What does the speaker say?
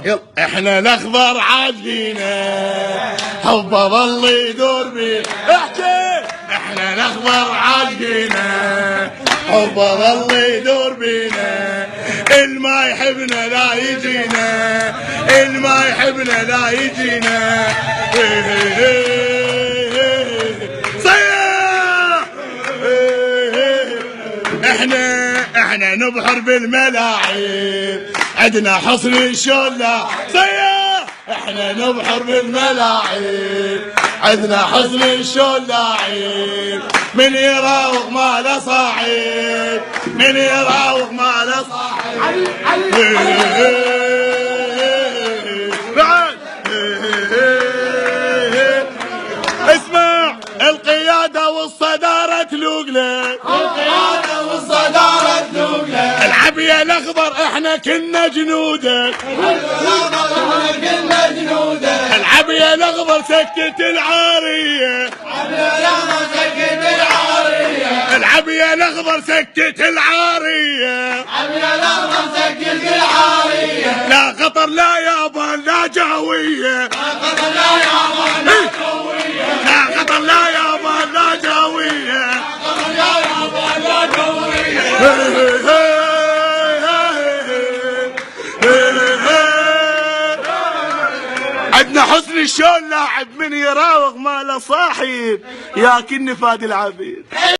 يلا احنا الاخضر عادينا حبه ظل يدور بينا. احكي احنا الاخضر عادينا حبه ظل يدور بينا. الما يحبنا لا يجينا الما يحبنا لا يجينا. صيح احنا نبحر بالملاعب عدنا حصن الشلة. صيح احنا نبحر بالملاعب عدنا حصن الشلاعب. من يراوغ ما له صاحب من يراوغ ما له صاحب. بعد اسمع القيادة والصدارة تلوق لك القيادة والصدارة تلوق لك. العب يا الاخضر احنا كنا جنودك كنا جنودك. العب يا الاخضر سكت العارية العب يا الاخضر سكت العارية. لا خطر لا يابان لا جاوية لا خطر لا يابان لا جاوية. عندنا حسن الشون لاعب من يراوغ ما له صاحب يا كن فادي العبيد.